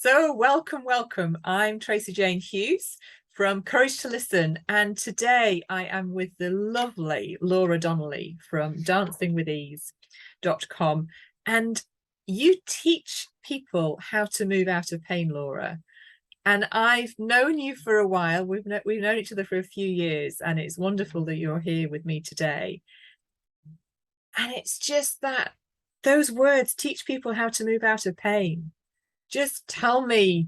So, welcome. I'm Tracey-Jane Hughes from Courage to Listen, and today I am with the lovely Laura Donnelly from dancingwithease.com. And you teach people how to move out of pain, Laura. And I've known you for a while. We've known each other for a few years, and it's wonderful that you're here with me today. And it's just that those words, teach people how to move out of pain. Just tell me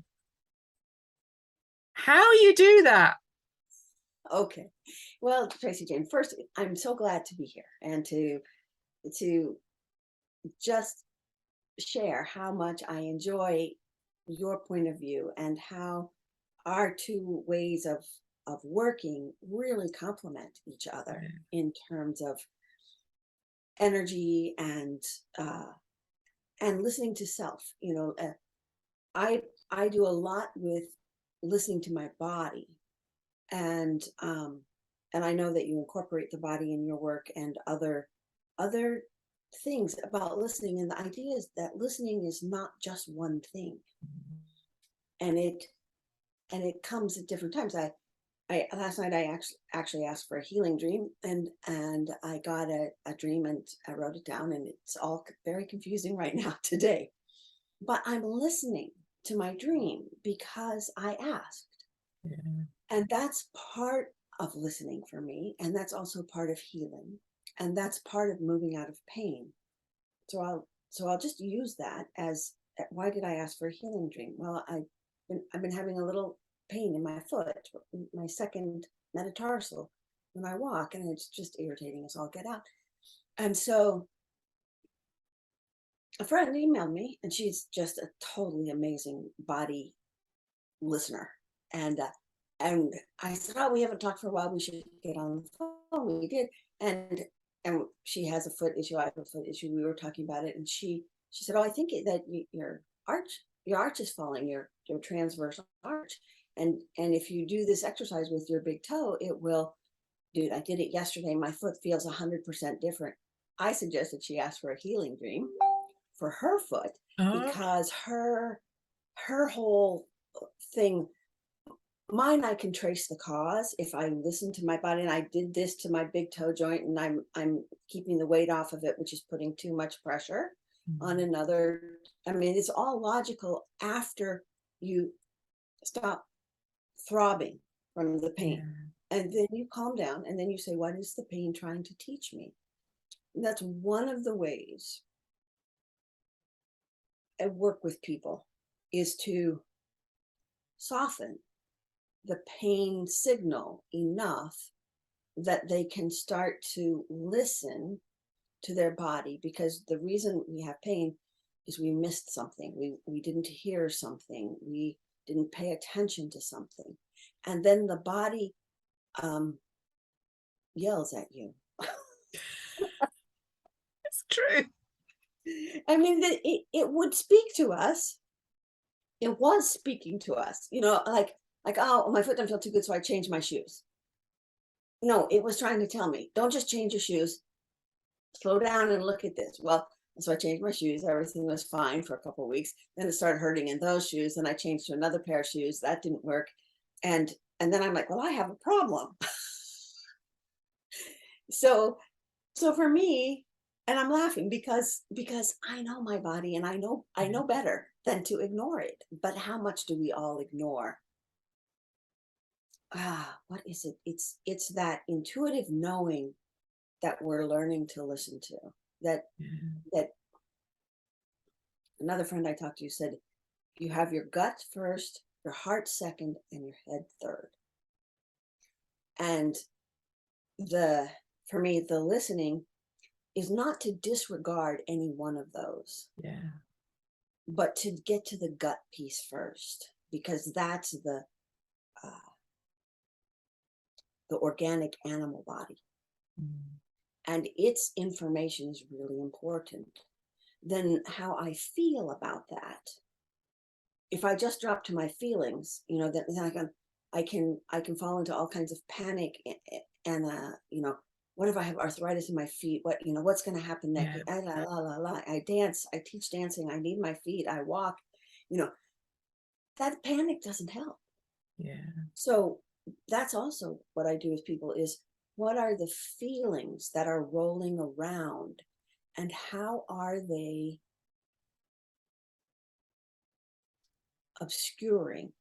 how you do that. Okay. Well, Tracey-Jane, first, I'm so glad to be here and to just share how much I enjoy your point of view and how our two ways of working really complement each other in terms of energy and listening to self. I do a lot with listening to my body and and I know that you incorporate the body in your work and other things about listening. And the idea is that listening is not just one thing, and it comes at different times. I last night I actually asked for a healing dream, and I got a dream, and I wrote it down, and it's all very confusing right now today. But I'm listening to my dream because I asked. Yeah. And that's part of listening for me. And that's also part of healing. And that's part of moving out of pain. So I'll just use that as why did I ask for a healing dream? Well, I've been having a little pain in my foot, my second metatarsal when I walk, and it's just irritating as all get out. And so a friend emailed me, and she's just a totally amazing body listener. And I said, "Oh, we haven't talked for a while. We should get on the phone." We did, and she has a foot issue. I have a foot issue. We were talking about it, and she said, "Oh, I think that your arch is falling, your transverse arch, and if you do this exercise with your big toe, it will." Dude, I did it yesterday. My foot feels 100% different. I suggested she ask for a healing dream for her foot Oh, because her whole thing, mine, I can trace the cause if I listen to my body, and I did this to my big toe joint, and I'm keeping the weight off of it, which is putting too much pressure on another. I mean, it's all logical after you stop throbbing from the pain, yeah. and then you calm down, and then you say, what is the pain trying to teach me? And that's one of the ways I work with people, is to soften the pain signal enough that they can start to listen to their body, because the reason we have pain is we missed something, we didn't hear something, we didn't pay attention to something, and then the body um, yells at you. It's true. I mean, it would speak to us. It was speaking to us, like, oh, my foot doesn't feel too good, so I changed my shoes. No, it was trying to tell me, don't just change your shoes, slow down and look at this. Well, so I changed my shoes. Everything was fine for a couple of weeks. Then it started hurting in those shoes. Then I changed to another pair of shoes. That didn't work. And then I'm like, well, I have a problem. So so for me, and I'm laughing because I know my body, and I know better than to ignore it. But how much do we all ignore? What is it? It's that intuitive knowing that we're learning to listen to. That Yeah. that Another friend I talked to said, you have your gut first, your heart second, and your head third. And the for me, the listening is not to disregard any one of those, Yeah. but to get to the gut piece first, because that's uh, the organic animal body, Mm. and its information is really important. Then how I feel about that, if I just drop to my feelings, then I can fall into all kinds of panic, and what if I have arthritis in my feet? What's going to happen next? Yeah. La, la, la, la. I dance. I teach dancing. I need my feet. I walk. You know, that panic doesn't help. Yeah. So that's also what I do with people is, what are the feelings that are rolling around, and how are they obscuring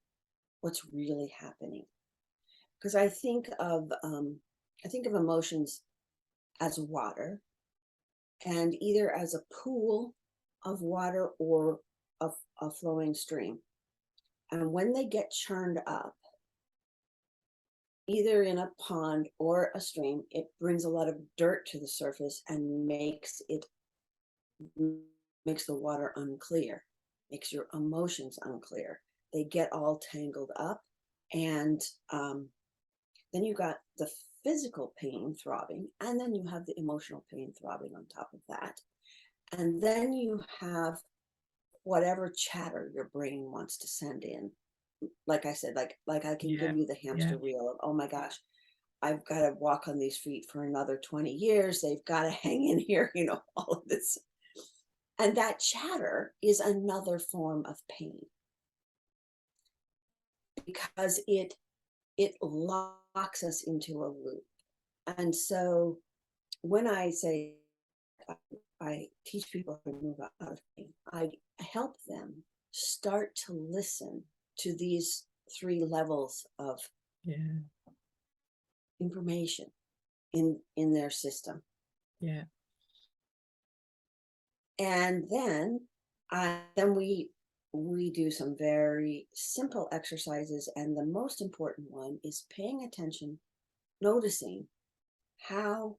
what's really happening? Because I think of emotions as water, and either as a pool of water or a flowing stream. And when they get churned up, either in a pond or a stream, it brings a lot of dirt to the surface and makes the water unclear, makes your emotions unclear. They get all tangled up, and then you got the physical pain throbbing, and then you have the emotional pain throbbing on top of that. And then you have whatever chatter your brain wants to send in. Like I said, like I can Yeah. give you the Yeah. hamster wheel of, oh my gosh, I've got to walk on these feet for another 20 years. They've got to hang in here, all of this. And that chatter is another form of pain, because it locks us into a loop. And so when I say I teach people how to move out of pain, I help them start to listen to these 3 levels of Yeah. information in their system. Yeah. And then we do some very simple exercises, and the most important one is paying attention, noticing how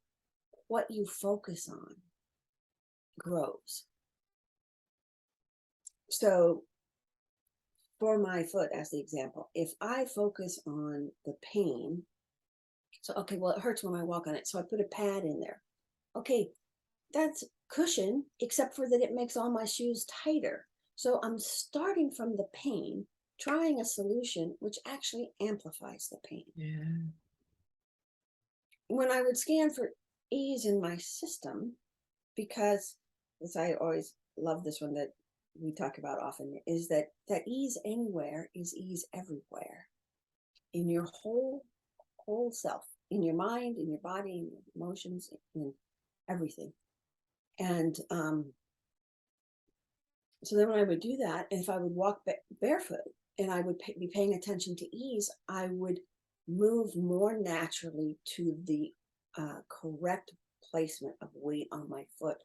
what you focus on grows. So for my foot, as the example, if I focus on the pain, so okay, well, it hurts when I walk on it, so I put a pad in there. Okay, that's cushion, except for that it makes all my shoes tighter. So I'm starting from the pain, trying a solution which actually amplifies the pain. Yeah. When I would scan for ease in my system, because as I always love this one that we talk about often, is that ease anywhere is ease everywhere, in your whole self, in your mind, in your body, in your emotions, in everything. And so then when I would do that, and if I would walk barefoot and I would be paying attention to ease, I would move more naturally to the correct placement of weight on my foot,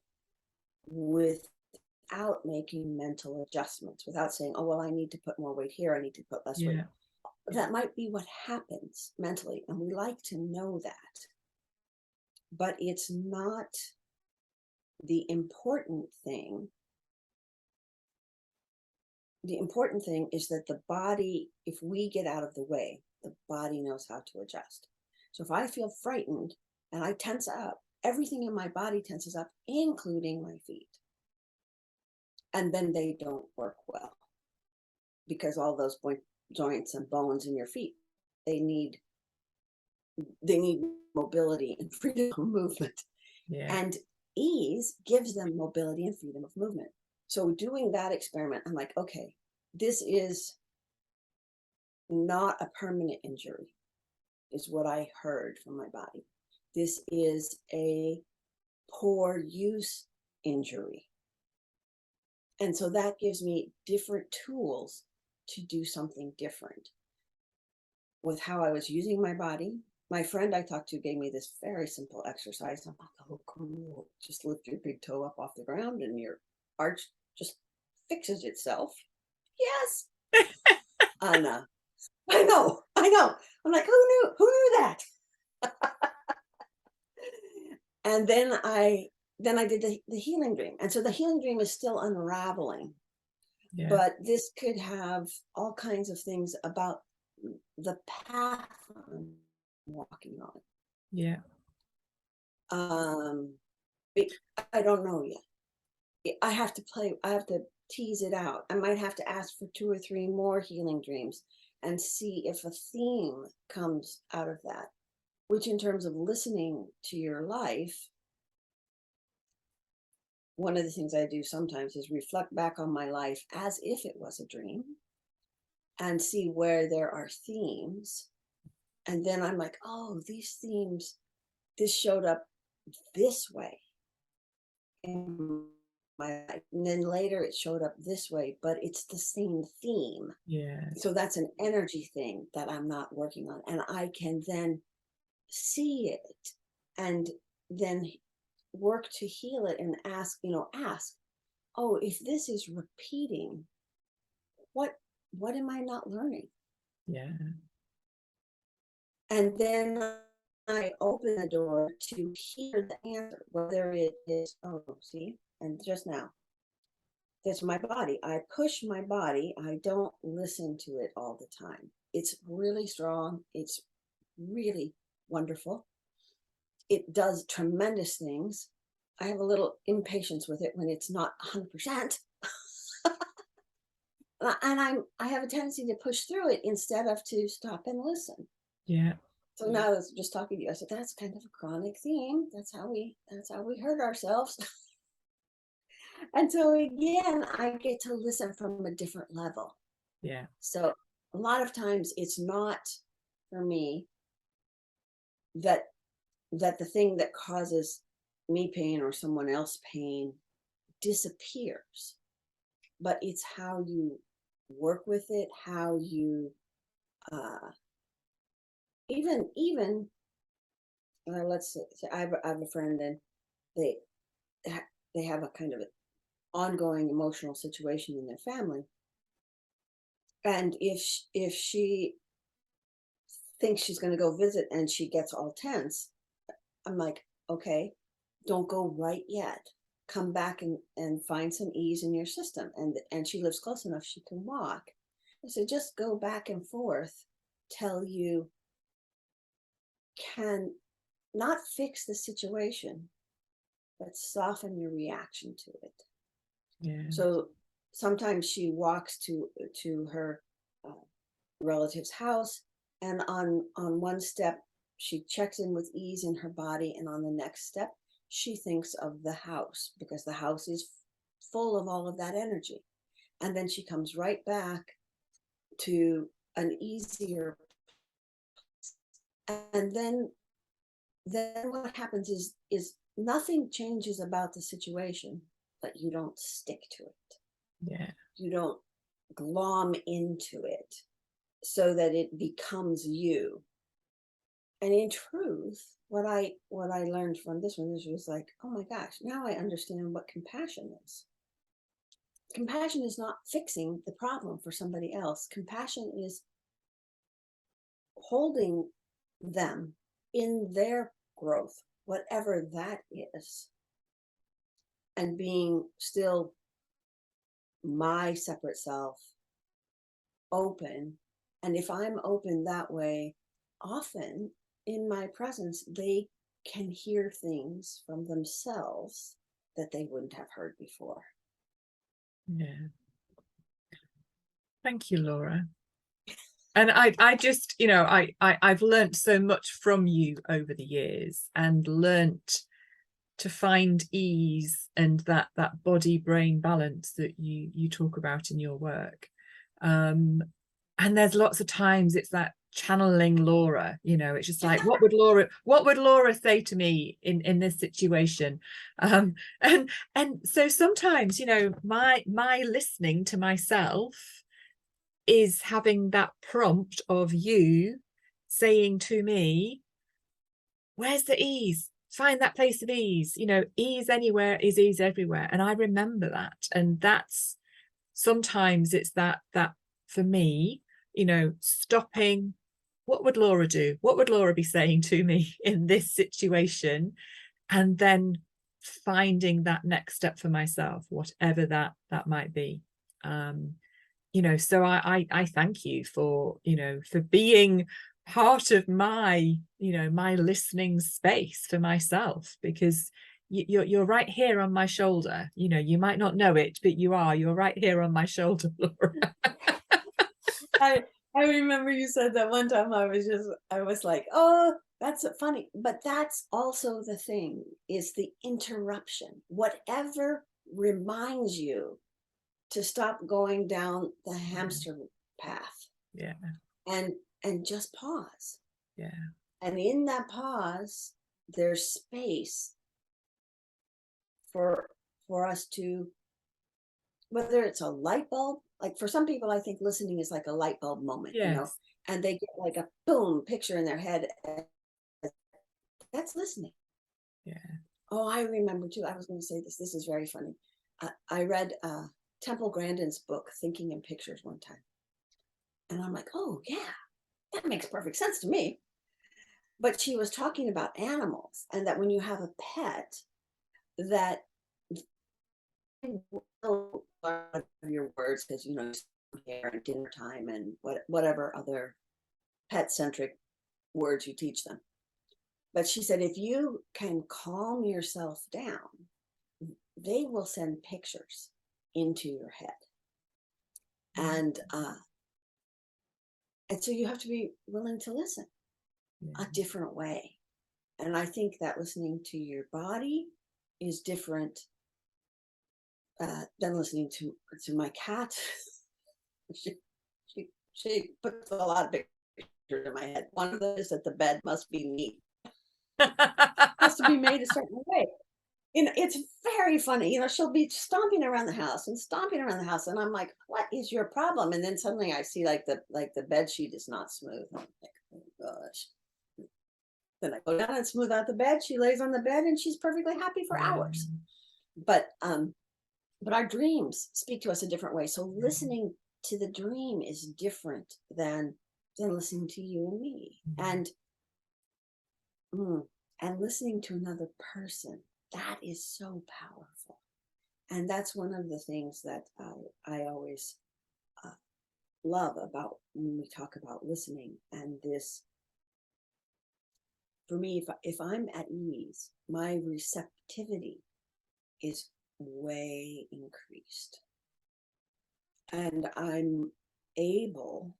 without making mental adjustments, without saying, oh, well, I need to put more weight here, I need to put less weight. Yeah. That might be what happens mentally, and we like to know that. But it's not the important thing. The important thing is that the body, if we get out of the way, the body knows how to adjust. So if I feel frightened and I tense up, everything in my body tenses up, including my feet. And then they don't work well, because all those joints and bones in your feet, they need mobility and freedom of movement. Yeah. And ease gives them mobility and freedom of movement. So doing that experiment, I'm like, okay, this is not a permanent injury, is what I heard from my body. This is a poor use injury. And so that gives me different tools to do something different with how I was using my body. My friend I talked to gave me this very simple exercise. I'm like, oh, cool. Just lift your big toe up off the ground and your arch just fixes itself. Yes. And I know. I'm like, who knew that? And then I did the healing dream. And so the healing dream is still unraveling, Yeah. but this could have all kinds of things about the path I'm walking on. Yeah. I don't know yet. I have to tease it out. I might have to ask for 2 or 3 more healing dreams and see if a theme comes out of that, which in terms of listening to your life, one of the things I do sometimes is reflect back on my life as if it was a dream, and see where there are themes. And then I'm like, oh, these themes, this showed up this way in my life. And then later it showed up this way, but it's the same theme. Yeah. So that's an energy thing that I'm not working on. And I can then see it and then work to heal it and ask, oh, if this is repeating, what am I not learning? Yeah. And then I open the door to hear the answer, whether it is, oh, see, and just now, that's my body. I push my body. I don't listen to it all the time. It's really strong. It's really wonderful. It does tremendous things. I have a little impatience with it when it's not 100%. And I have a tendency to push through it instead of to stop and listen. Yeah. So now I was just talking to you, I said, that's kind of a chronic theme. That's how we hurt ourselves. And so again, I get to listen from a different level. Yeah. So a lot of times it's not for me that the thing that causes me pain or someone else pain disappears, but it's how you work with it, how you even let's say I have a friend, and they they have a kind of an ongoing emotional situation in their family, and if she thinks she's going to go visit and she gets all tense, I'm like, okay, don't go right yet. Come back and find some ease in your system. And she lives close enough she can walk. I said, just go back and forth till you can not fix the situation, but soften your reaction to it. Yeah. So sometimes she walks to her relative's house, and on one step she checks in with ease in her body, and on the next step she thinks of the house because the house is full of all of that energy, and then she comes right back to an easier, and then what happens is nothing changes about the situation, but you don't stick to it. Yeah. You don't glom into it so that it becomes you. And in truth, what I learned from this one was like, oh my gosh, now I understand what compassion is. Compassion is not fixing the problem for somebody else. Compassion is holding them in their growth, whatever that is, and being still my separate self, open. And if I'm open that way, often in my presence, they can hear things from themselves that they wouldn't have heard before. Yeah. Thank you, Laura. And I just, I've learned so much from you over the years, and learnt to find ease and that body brain balance that you talk about in your work. And there's lots of times it's that channeling Laura, it's just like, what would Laura say to me in this situation? And so sometimes, my listening to myself is having that prompt of you saying to me, where's the ease? Find that place of ease. Ease anywhere is ease everywhere. And I remember that. And that's sometimes it's that for me, stopping. What would Laura do? What would Laura be saying to me in this situation? And then finding that next step for myself, whatever that might be. So I thank you for being part of my my listening space for myself, because you're right here on my shoulder. You might not know it, but you're right here on my shoulder, Laura. I remember you said that one time. I was like, oh, that's funny. But that's also the thing, is the interruption. Whatever reminds you to stop going down the hamster path. Yeah. And just pause. Yeah. And in that pause, there's space for us to, whether it's a light bulb, like for some people, I think listening is like a light bulb moment, Yes. and they get like a boom picture in their head. That's listening. Yeah. Oh, I remember too. I was going to say this. This is very funny. I read Temple Grandin's book, Thinking in Pictures, one time. And I'm like, oh, yeah, that makes perfect sense to me. But she was talking about animals, and that when you have a pet, that will learn your words because, here at dinner time and whatever other pet centric words you teach them. But she said, if you can calm yourself down, they will send pictures into your head. And so you have to be willing to listen a different way. And I think that listening to your body is different than listening to my cat. she puts a lot of pictures in my head. One of them is that the bed must be neat. Has to be made a certain way. It's very funny. She'll be stomping around the house, and I'm like, "What is your problem?" And then suddenly I see like the bed sheet is not smooth. I'm like, "Oh gosh." Then I go down and smooth out the bed. She lays on the bed and she's perfectly happy for hours. But our dreams speak to us a different way. So listening to the dream is different than listening to you and me. And listening to another person, that is so powerful. And that's one of the things that I always love about when we talk about listening. And this, for me, if I'm at ease, my receptivity is way increased. And I'm able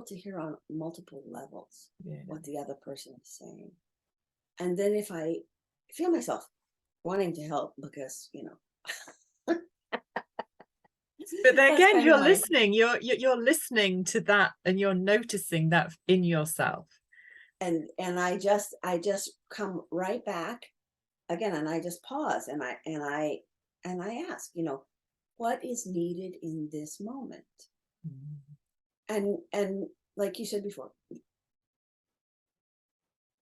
to hear on multiple levels what the other person is saying. And then if I feel myself wanting to help because, But then again, kind you're of my, listening. You're listening to that, and you're noticing that in yourself. and I just come right back again, and I just pause, and I ask, what is needed in this moment? And like you said before,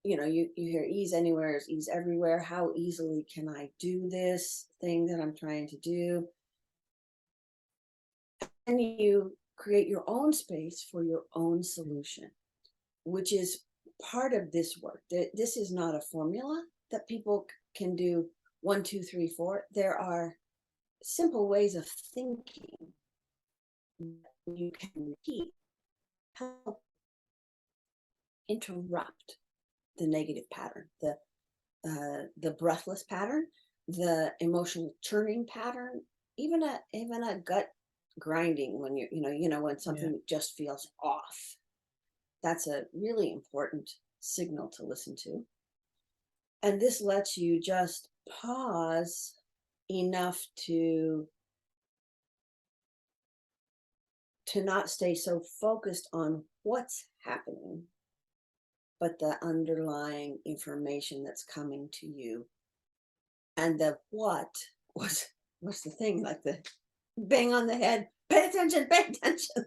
you hear ease anywhere is ease everywhere. How easily can I do this thing that I'm trying to do? And you create your own space for your own solution, which is part of this work. This is not a formula that people can do 1, 2, 3, 4. There are simple ways of thinking that you can repeat, help interrupt the negative pattern, the breathless pattern, the emotional churning pattern, even a gut grinding when when something just feels off. That's a really important signal to listen to. And this lets you just pause enough to not stay so focused on what's happening, but the underlying information that's coming to you. And the what was the thing, like the bang on the head, pay attention, pay attention.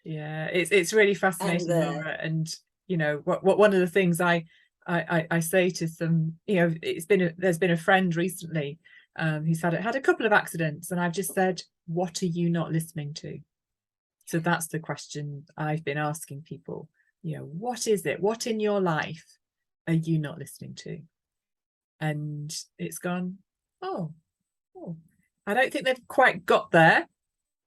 Yeah, it's really fascinating, Laura. And what one of the things I say to some, there's been a friend recently who's had a couple of accidents, and I've just said, what are you not listening to? So that's the question I've been asking people. What is it? What in your life are you not listening to? And it's gone, oh, I don't think they've quite got there,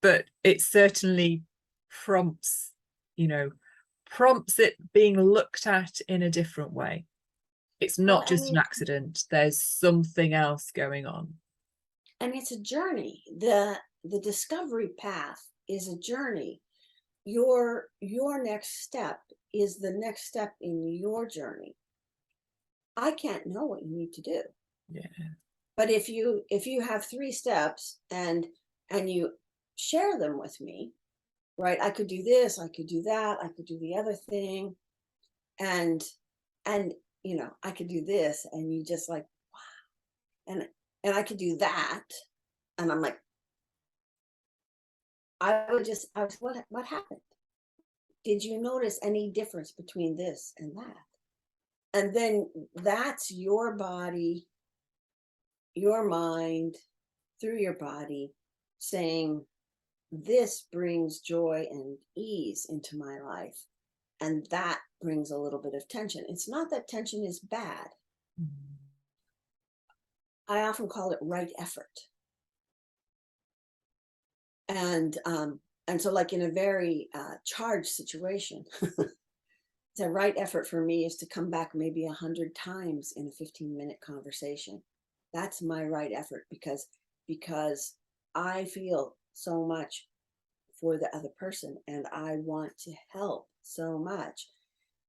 but it certainly prompts it being looked at in a different way. It's not just an accident. There's something else going on. And it's a journey. The discovery path is a journey. Your next step is the next step in your journey. I can't know what you need to do. Yeah. But if you have 3 steps and you share them with me, right? I could do this, I could do that, I could do the other thing, and and I could do this, and you just like, and I could do that, and I'm like, I was, what happened? Did you notice any difference between this and that? And then that's your body, your mind, through your body saying, this brings joy and ease into my life. And that brings a little bit of tension. It's not that tension is bad. Mm. I often call it right effort. And so like in a very charged situation, the right effort for me is to come back maybe 100 times in a 15-minute conversation. That's my right effort, because I feel so much for the other person and I want to help so much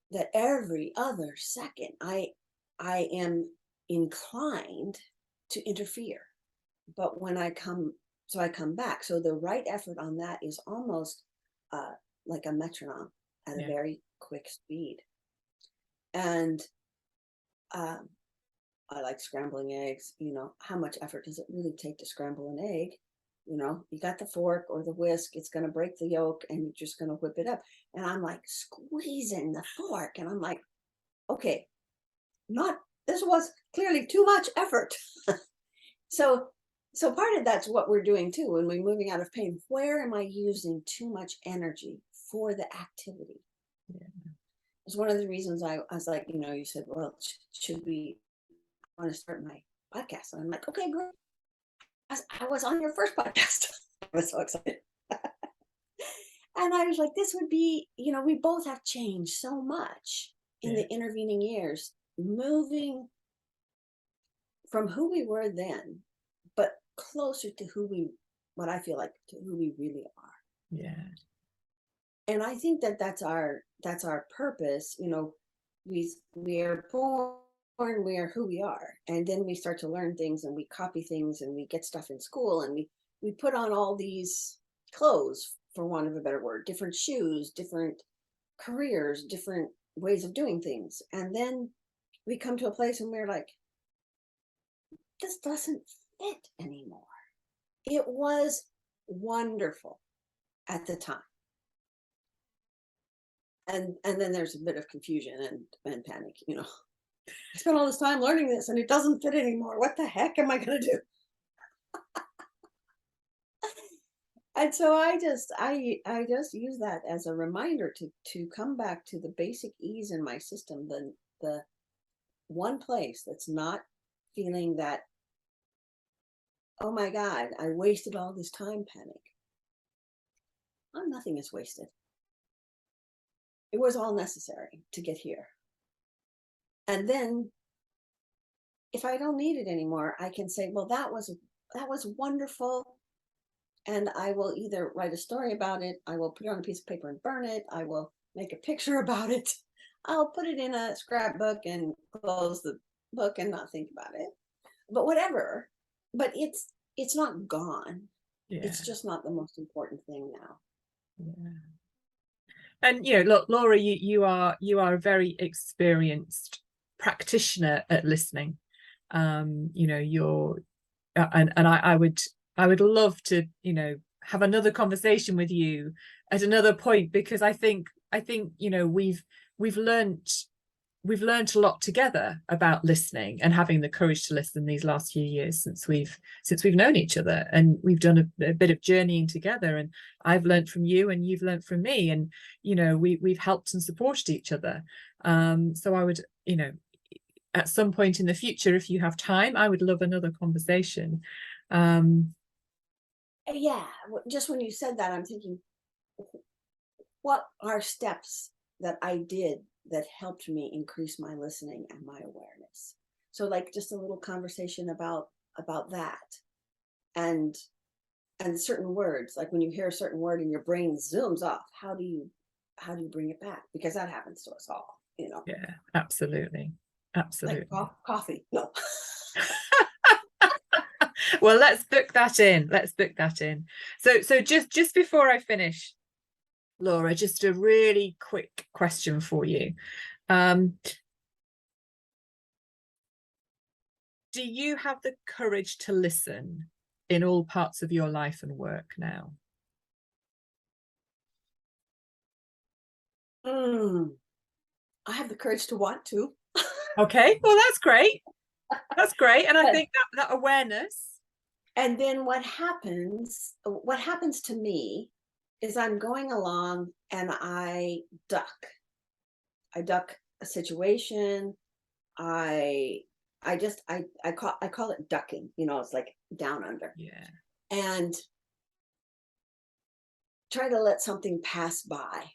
that every other second I am inclined to interfere. But when I come back. So the right effort on that is almost like a metronome at a very quick speed. And I like scrambling eggs. How much effort does it really take to scramble an egg? You got the fork or the whisk, it's going to break the yolk and you're just going to whip it up. And I'm like squeezing the fork and I'm like, okay, this was clearly too much effort. So part of that's what we're doing too when we're moving out of pain. Where am I using too much energy for the activity? Yeah. It's one of the reasons I was like, you said, well, should we want to start my podcast? And I'm like, okay, great. I was on your first podcast. I was so excited. And I was like, this would be, we both have changed so much in the intervening years, moving from who we were then, but closer to what I feel like, to who we really are. Yeah. And I think that's our purpose. We are born, we are who we are, and then we start to learn things and we copy things and we get stuff in school and we put on all these clothes, for want of a better word, different shoes, different careers, different ways of doing things, and then we come to a place and we're like, this doesn't fit anymore. It was wonderful at the time. And then there's a bit of confusion and panic, I spent all this time learning this and it doesn't fit anymore. What the heck am I going to do? And so I just use that as a reminder to come back to the basic ease in my system, the one place that's not feeling that, oh my God, I wasted all this time panic. Oh, nothing is wasted. It was all necessary to get here. And then if I don't need it anymore, I can say, well, that was wonderful. And I will either write a story about it, I will put it on a piece of paper and burn it, I will make a picture about it, I'll put it in a scrapbook and close the book and not think about it. But whatever. But it's not gone. Yeah. It's just not the most important thing now. Yeah. And look, Laura, you are a very experienced practitioner at listening. You're and I would love to have another conversation with you at another point, because I think we've learned a lot together about listening and having the courage to listen these last few years since we've known each other, and we've done a bit of journeying together, and I've learned from you and you've learned from me, and we've helped and supported each other. So I would, at some point in the future, if you have time, I would love another conversation. Yeah, just when you said that, I'm thinking, what are steps that I did that helped me increase my listening and my awareness? So like just a little conversation about that, and certain words, like when you hear a certain word and your brain zooms off, how do you bring it back? Because that happens to us all, Yeah, absolutely. Like coffee. No. Well, let's book that in. Let's book that in. So just before I finish, Laura, just a really quick question for you. Do you have the courage to listen in all parts of your life and work now? I have the courage to want to. Okay, well, that's great. That's great. And I think that awareness. And then what happens to me is I'm going along and I duck a situation. I call it ducking, it's like down under. Yeah. And try to let something pass by.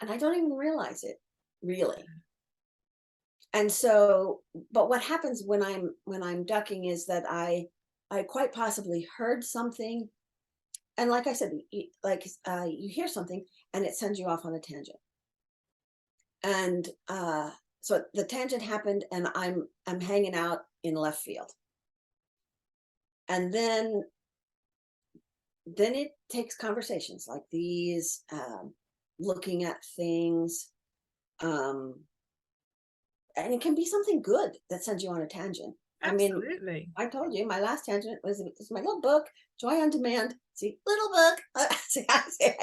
And I don't even realize it, really. And so, but what happens when I'm ducking is that I quite possibly heard something, and like I said, you hear something and it sends you off on a tangent. And so the tangent happened, and I'm hanging out in left field, and then it takes conversations like these, looking at things, and it can be something good that sends you on a tangent. Absolutely. I mean, I told you my last tangent was my little book, Joy on Demand. See, little book. That's it.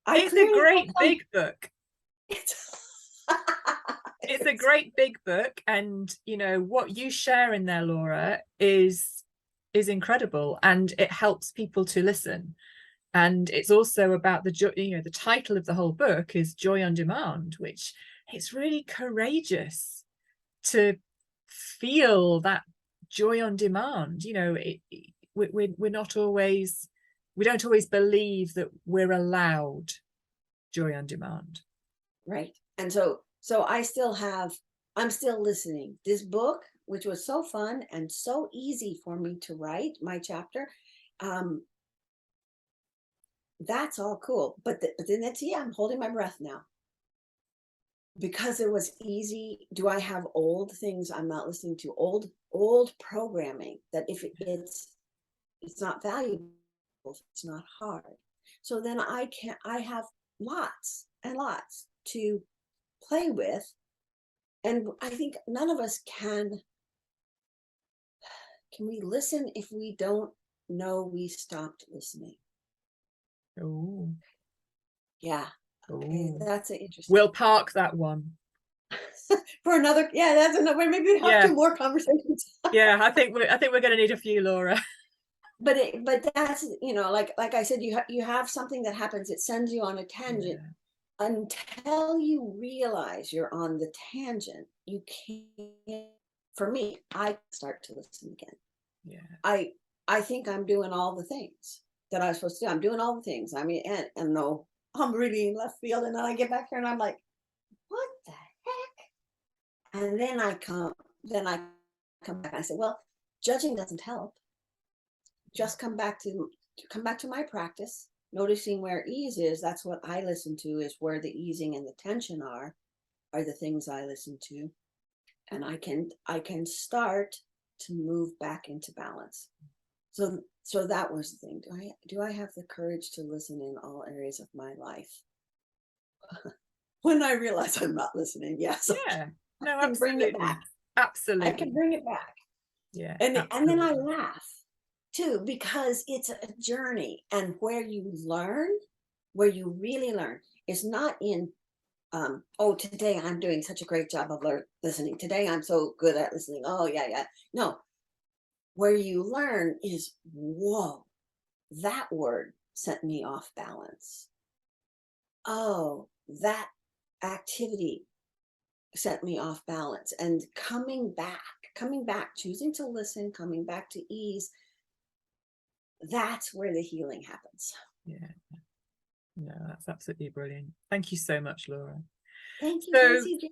It's a great big book. It's a great big book, and what you share in there, Laura, is incredible, and it helps people to listen. And it's also about the joy. The title of the whole book is Joy on Demand, which it's really courageous to feel that joy on demand. We're not always, we don't always believe that we're allowed joy on demand. Right. And so I'm still listening. This book, which was so fun and so easy for me to write, my chapter, that's all cool. But then I'm holding my breath now. Because it was easy. Do I have old things I'm not listening to? Old programming that if it's not valuable, it's not hard. So then I have lots and lots to play with. And I think none of us can we listen if we don't know we stopped listening? Oh, yeah. Okay, that's an interesting. We'll park that one for another. Yeah, that's another. Maybe we have 2 more conversations. Yeah, I think we're going to need a few, Laura. But that's like I said, you have something that happens. It sends you on a tangent. Until you realize you're on the tangent, you can't. For me, I start to listen again. Yeah. I think I'm doing all the things that I'm supposed to do. I'm doing all the things. I mean, and no, I'm really in left field, and then I get back here and I'm like, what the heck? And then I come back and I say, well, judging doesn't help. Just come back to my practice, noticing where ease is. That's what I listen to, is where the easing and the tension are the things I listen to. And I can start to move back into balance. So that was the thing. Do I have the courage to listen in all areas of my life? When I realize I'm not listening, yes. Yeah. No, I can bring it back. Absolutely. I can bring it back. Yeah. And then I laugh too, because it's a journey, and where you really learn is not in today I'm doing such a great job of listening. Today I'm so good at listening. Oh yeah. No. Where you learn is, whoa, that word sent me off balance. Oh, that activity sent me off balance. And coming back, choosing to listen, coming back to ease, that's where the healing happens. Yeah. No, that's absolutely brilliant. Thank you so much, Laura. Thank you, Tracey-Jane.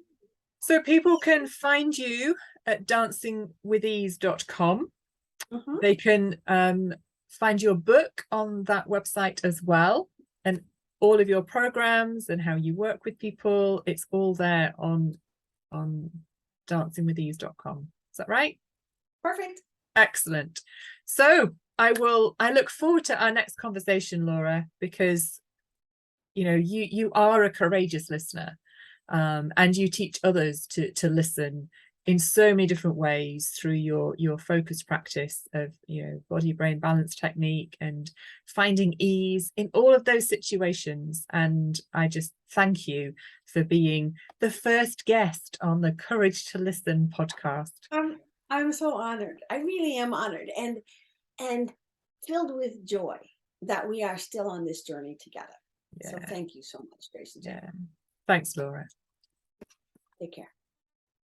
So people can find you at dancingwithease.com. They can find your book on that website as well, and all of your programs and how you work with people. It's all there on dancingwithease.com. Is that right? Perfect. Excellent. So I look forward to our next conversation, Laura, because you are a courageous listener, and you teach others to listen in so many different ways through your focus practice of body brain balance technique and finding ease in all of those situations. And I just thank you for being the first guest on the Courage to Listen podcast. I'm so honored. I really am honored and filled with joy that we are still on this journey together. So thank you so much, Tracey-Jane. Yeah. Thanks, Laura. Take care.